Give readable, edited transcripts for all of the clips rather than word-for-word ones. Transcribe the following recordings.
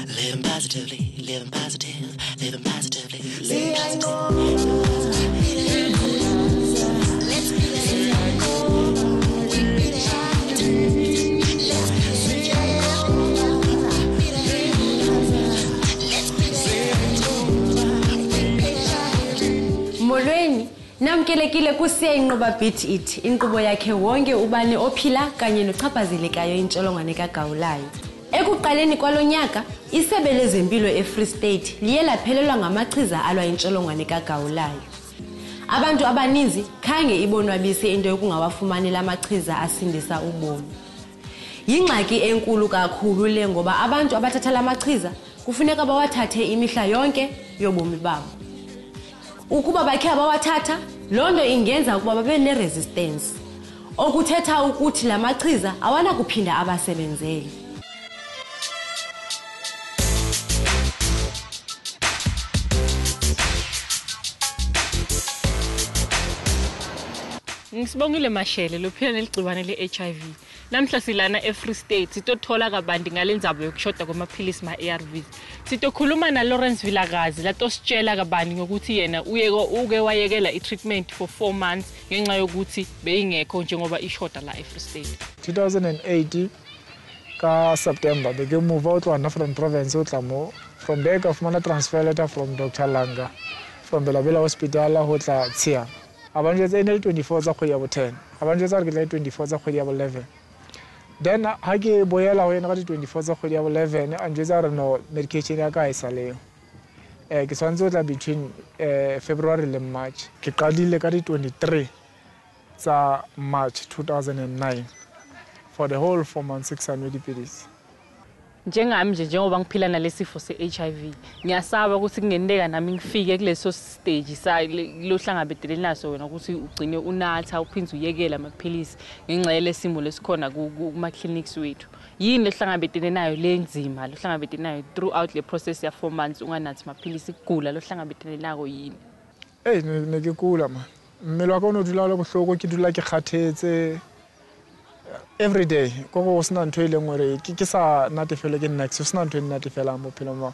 Living positively, living positive, living positively, living Molweni, namkelekile kuSiyayinqoba beat it. Inkqubo yakhe wonke ubani ophila kanye nochaphazelekayo intsholongwane kagawulayo. Ekuqaleni kwalonyaka, isebe lezempilo eFree State liye laphelelwa ngamachiza alwa intsholongwane kagawulayo. Abantu abaninzi khange ibonwabise into yokungawafumani la machiza asindisa ubomi. Yingxaki enkulu kakhulu le ngoba abantu abathatha la machiza kufuneka bawathathe imihla yonke yobomi babo. Ukuba bakhe abawathatha, loo nto ingenza ukuba babe ne-resistance. Okuthetha ukuthi la machiza awanakuphinda abasebenzele. Ngisibongile Mashele lophila neligciwane le-HIV. Namhla silana eFree State sitothola kabanti ngalendzaba yokushoda kwamaphilisi ma-ARVs. Sitokhuluma na Lawrence Vilakazi latositshela kabanti ngokuthi yena uke wayekela i-treatment for 4 months ngenxa yokuthi beyingekho njengoba ishoda la eFree State. 2008 ka September beke move out to Northern Province utlamo. From there ka fumana transfer letter from Dr. Langa from Belabela Hospital ho tla Tsia. Abanje tsa 24 tsa kgwedi ya bo 10. Abanje tsa re ke 24 tsa kgwedi ya bo 11. Then ha ke boela ho yena ka 24 tsa kgwedi ya bo 11 anje tsa re no medication ya ka isa leo. Ke swantse o tla between February le March. Ke qadile ka 23 tsa March 2009 for the whole 4 months 600 dipilisi. Njengami nje njengoba ngiphila nalesifo se-HIV ngiyasaba ukuthi kungeneka nami ngifike kuleso stage lohlangabezana naso wena ukuthi ugcine unatha uphinze uyekela amaphilisi ngenxa yelesimo lesikhona kuma clinics wethu. Yini lohlangabezana nayo lenzima lohlangabezana nayo throughout le process ya 4 months unganathi amaphilisi kugula lohlangabezana nako yini? Ne ke kula man. Mmelo wa ka o no dula le bohloko ke dula ke kgathetse every day go sna ntho ile ngore ke sa natefele ke next sna ntho ene natefela mo phelo mo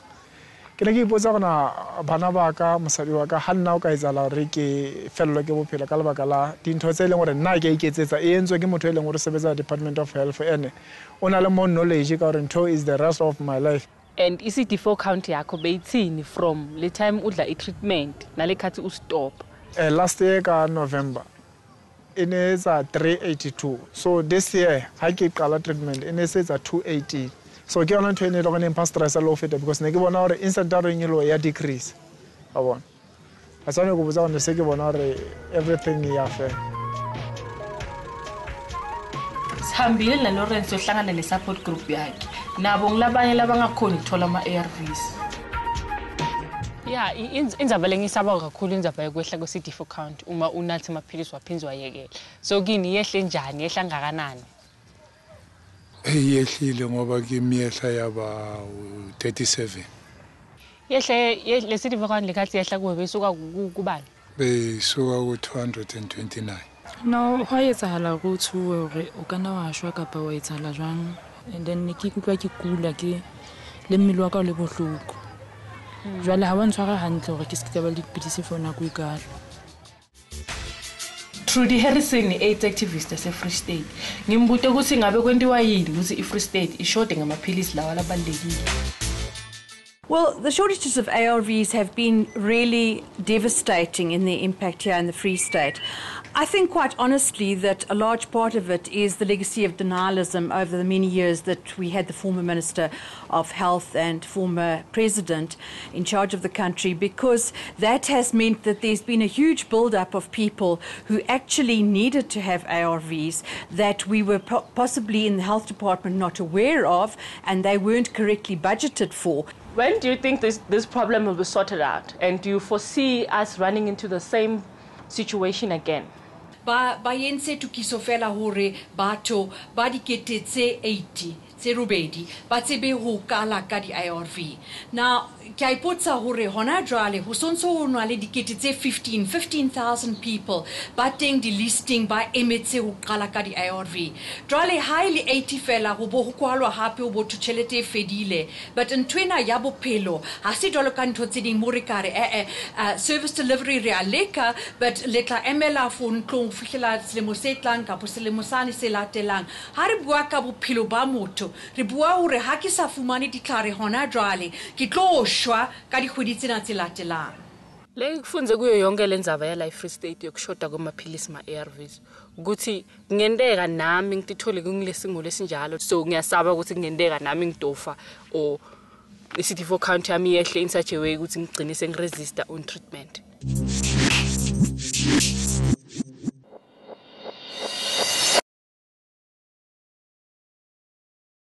ke ne ke ipotsa gona bana ba ka mosadi wa ka hanna o ka itsala re ke fello ke bophelo ka lebaka la dintho tse ile ngore nna ke iketsetsa e entswe ke motho ile ngore sebetsa Department of Health ene ona le more knowledge ka gore ntho is the rest of my life. And CD4 count yakho beyithini from le time udla i-treatment nale khathi u-stop? Last year ka November it is 382. So this year, I keep color treatment and it says 280. So ke ona ntho ene le gone impa stress a low fit because ne ke bona hore instant renewal ya decrease. A bona. A tsane go botsa gone se ke bona hore everything ya fair. Sihambile la Lawrence yohlangana le support group yakhe. Nabo ngilabanye labangakhona ukuthola ama-ARVs. Yeah, indzaba lengisaba kakhulu indzaba yokwehla kwe-CD4 count uma unathi amaphilisi waphinzwa wayekela. So kini yehle njani yehla ngakanani? Yehlile ngoba kimi yehla yaba 37. Yehle le CD4 count lekathi yehla kuwe besuka kubani? Besuka ku229. No, ho etsahala go thuwe hore o kana wa shwa kapa wa etsala jwang and then ke kutlwa ke kula ke le mmele wa ka le bohloko. Jwale ha wa ntshwara hantle hore ke se ke ba le dipidisi for nako e kalo. Trudie Harrison AIDS activist ase-Free State. Ngimbuze ukuthi ngabe kwentiwa yini ukuthi i-Free State ishode ngamaphilisi lawa labalekile. Well, the shortages of ARVs have been really devastating in their impact here in the Free State. I think quite honestly that a large part of it is the legacy of denialism over the many years that we had the former Minister of Health and former President in charge of the country, because that has meant that there's been a huge build-up of people who actually needed to have ARVs that we were possibly in the health department not aware of and they weren't correctly budgeted for. When do you think this problem will be sorted out? And do you foresee us running into the same situation again? Ba yense tukiso fela hore bato ba dikete tse 80 tse robedi ba tsebe ho kala ka di ARV. Now ke a ipotsa hore hona jwale ho sontso ho na le dikete tse 15,000 people ba teng di listing ba emetse ho kala ka di ARV. Jwale highly 80 fela ho bo ho kwalwa hape ho bo tšhelete e fedile, but ntwena ya bophelo ha se jwalo ka ntho tse ding mo re kare service delivery re a leka, but le tla emela for ntlong fihlela selemo se tlang kapo selemo sane se latelang. Ha re bua ka bophelo ba motho, re bua hore ha ke sa fumane ditlhare hona jwale ke tlo shwa ka dikgwedi tsena tse latelang. Le kufunze kuyo yonke lendzaba ya Life Free State yokushoda kwamaphilisi ma-ARVs ukuthi ngendeka nami ngitithole kungilesimo lesinjalo, so ngiyasaba ukuthi ngendeka nami ngidofa or i-CD4 count yami yehle in such a way ukuthi ngigcine sengiresista on treatment.